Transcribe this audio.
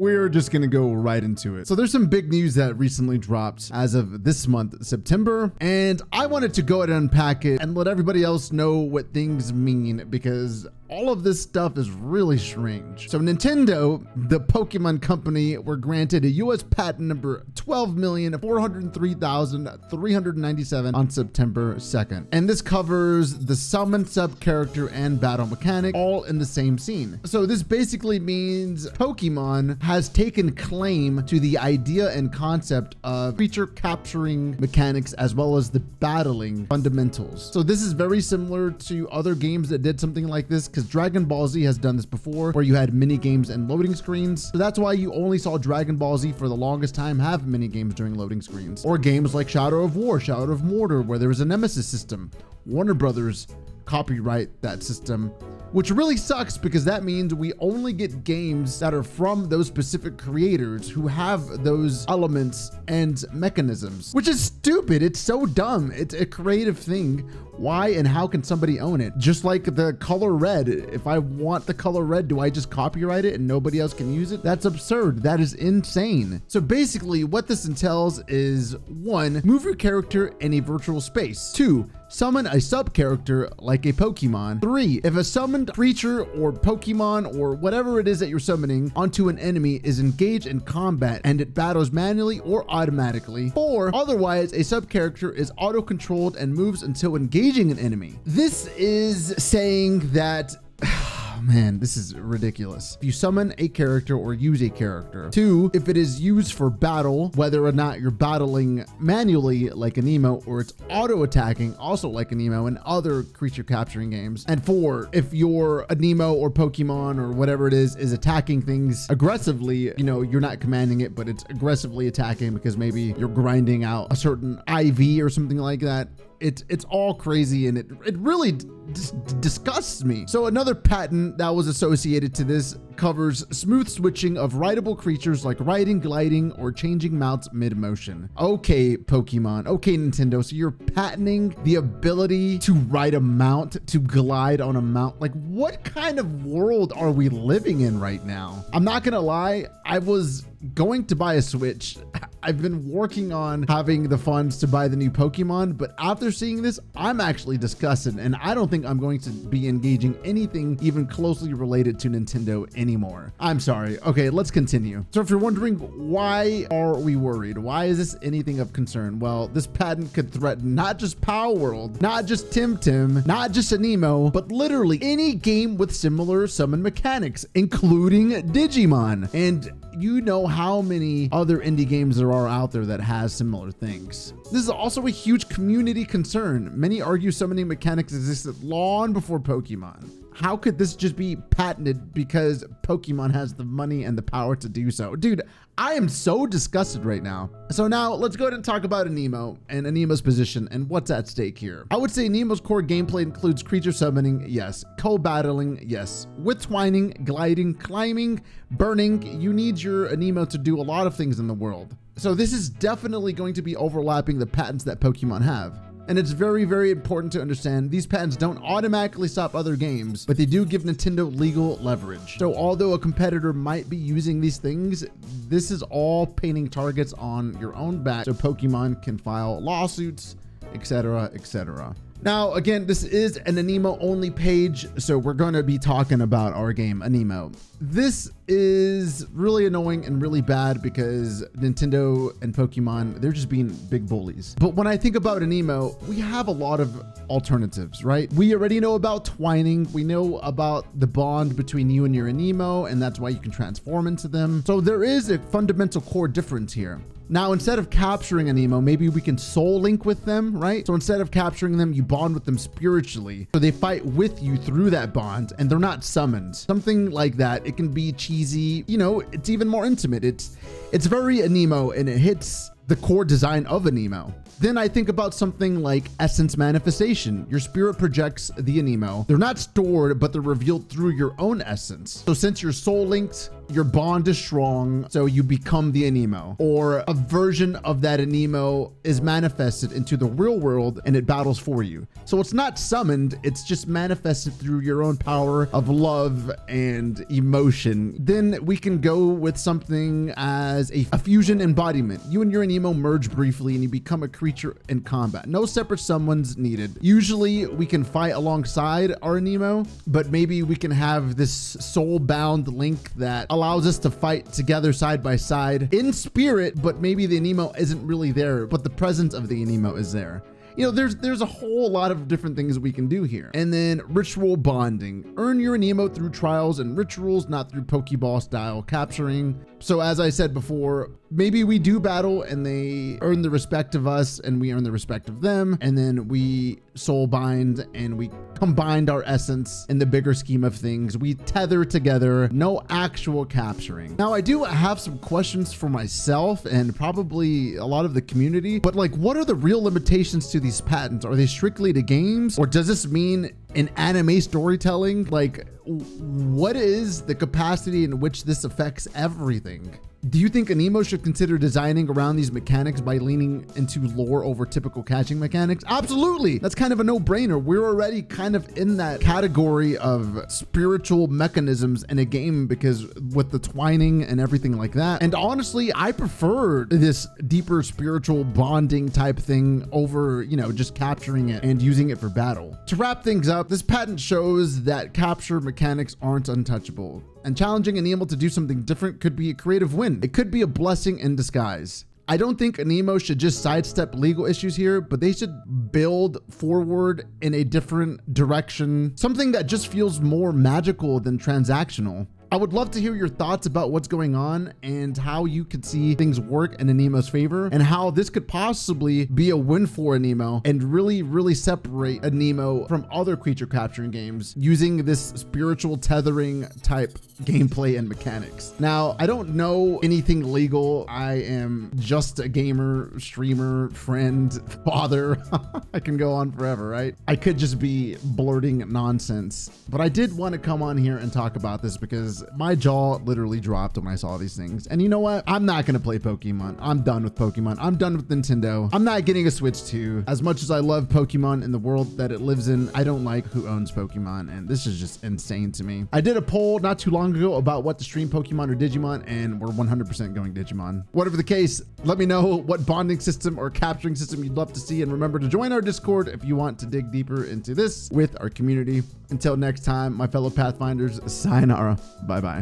we're just gonna go right into it. So there's some big news that recently dropped as of this month, September, and I wanted to go ahead and unpack it and let everybody else know what things mean, because all of this stuff is really strange. So Nintendo, the Pokemon Company, were granted a US patent number 12,403,397 on September 2nd. And this covers the summon sub-character and battle mechanic all in the same scene. So this basically means Pokemon has taken claim to the idea and concept of creature capturing mechanics as well as the battling fundamentals. So this is very similar to other games that did something like this, because Dragon Ball Z has done this before, where you had mini games and loading screens. So that's why you only saw Dragon Ball Z for the longest time have mini games during loading screens. Or games like Shadow of War, Shadow of Mordor, where there was a Nemesis system. Warner Brothers copyright that system, which really sucks because that means we only get games that are from those specific creators who have those elements and mechanisms, which is stupid. It's so dumb. It's a creative thing. Why and how can somebody own it? Just like the color red. If I want the color red, do I just copyright it and nobody else can use it? That's absurd. That is insane. So basically what this entails is 1, move your character in a virtual space. 2, summon a sub-character like a Pokemon. 3, if a summoned creature or Pokemon or whatever it is that you're summoning onto an enemy is engaged in combat and it battles manually or automatically. 4, otherwise a sub-character is auto-controlled and moves until engaging an enemy. This is saying that man, this is ridiculous. If you summon a character or use a character. 2, if it is used for battle, whether or not you're battling manually like Animo or it's auto attacking also like Animo and other creature capturing games. And 4, if your Animo or Pokemon or whatever it is attacking things aggressively, you know, you're not commanding it, but it's aggressively attacking because maybe you're grinding out a certain IV or something like that. It's all crazy and it really disgusts me. So another patent that was associated to this covers smooth switching of rideable creatures like riding, gliding, or changing mounts mid-motion. Okay, Pokemon. Okay, Nintendo. So you're patenting the ability to ride a mount, to glide on a mount. Like, what kind of world are we living in right now? I'm not gonna lie. I was going to buy a Switch. I've been working on having the funds to buy the new Pokemon, but after seeing this, I'm actually disgusted, and I don't think I'm going to be engaging anything even closely related to Nintendo anymore. I'm sorry. Okay, let's continue. So if you're wondering, why are we worried? Why is this anything of concern? Well, this patent could threaten not just Palworld, not just Tim, not just Animo, but literally any game with similar summon mechanics, including Digimon. And you know how many other indie games there are out there that has similar things. This is also a huge community concern. Many argue summoning mechanics existed long before Pokemon. How could this just be patented because Pokemon has the money and the power to do so? Dude, I am so disgusted right now. So now let's go ahead and talk about Animo and Animo's position and what's at stake here. I would say Animo's core gameplay includes creature summoning, yes. Co-battling, yes. With twining, gliding, climbing, burning, you need your Animo to do a lot of things in the world. So this is definitely going to be overlapping the patents that Pokemon have. And it's very, very important to understand these patents don't automatically stop other games, but they do give Nintendo legal leverage. So although a competitor might be using these things, this is all painting targets on your own back so Pokemon can file lawsuits, etc., etc. Now, again, this is an Animo only page, so we're going to be talking about our game, Animo. This is really annoying and really bad because Nintendo and Pokemon, they're just being big bullies. But when I think about Animo, we have a lot of alternatives, right? We already know about twining. We know about the bond between you and your Animo, and that's why you can transform into them. So there is a fundamental core difference here. Now, instead of capturing Animo, maybe we can soul link with them, right? So instead of capturing them, you bond with them spiritually. So they fight with you through that bond and they're not summoned. Something like that. It can be cheesy, you know, it's even more intimate. It's very Animo and it hits the core design of Animo. Then I think about something like essence manifestation. Your spirit projects the Animo. They're not stored, but they're revealed through your own essence. So since you're soul linked your bond is strong, so you become the Animo, or a version of that Animo is manifested into the real world and it battles for you. So it's not summoned, it's just manifested through your own power of love and emotion. Then we can go with something as a fusion embodiment. You and your Animo merge briefly and you become a creature in combat. No separate summons needed. Usually we can fight alongside our Animo, but maybe we can have this soul-bound link that allows us to fight together side by side in spirit, but maybe the Animo isn't really there, but the presence of the Animo is there. You know, there's a whole lot of different things we can do here. And then ritual bonding. Earn your Animo through trials and rituals, not through Pokeball-style capturing. So as I said before, maybe we do battle and they earn the respect of us and we earn the respect of them. And then we soul bind and we combined our essence in the bigger scheme of things. We tether together, no actual capturing. Now I do have some questions for myself and probably a lot of the community, but like, what are the real limitations to these patents? Are they strictly to games, or does this mean in anime storytelling? Like, what is the capacity in which this affects everything? Do you think Animo should consider designing around these mechanics by leaning into lore over typical catching mechanics? Absolutely. That's kind of a no-brainer. We're already kind of in that category of spiritual mechanisms in a game because with the twining and everything like that. And honestly, I prefer this deeper spiritual bonding type thing over, you know, just capturing it and using it for battle. To wrap things up, this patent shows that capture mechanics aren't untouchable. And challenging Animo to do something different could be a creative win. It could be a blessing in disguise. I don't think Animo should just sidestep legal issues here, but they should build forward in a different direction, something that just feels more magical than transactional. I would love to hear your thoughts about what's going on and how you could see things work in Animo's favor and how this could possibly be a win for Animo and really separate Animo from other creature capturing games using this spiritual tethering type gameplay and mechanics. Now, I don't know anything legal. I am just a gamer, streamer, friend, father. I can go on forever, right? I could just be blurting nonsense, but I did want to come on here and talk about this because my jaw literally dropped when I saw these things. And you know what? I'm not going to play Pokemon. I'm done with Pokemon. I'm done with Nintendo. I'm not getting a Switch 2. As much as I love Pokemon and the world that it lives in, I don't like who owns Pokemon. And this is just insane to me. I did a poll not too long ago about what to stream, Pokemon or Digimon, and we're 100% going Digimon. Whatever the case, let me know what bonding system or capturing system you'd love to see. And remember to join our Discord if you want to dig deeper into this with our community. Until next time, my fellow Pathfinders, sayonara. Bye-bye.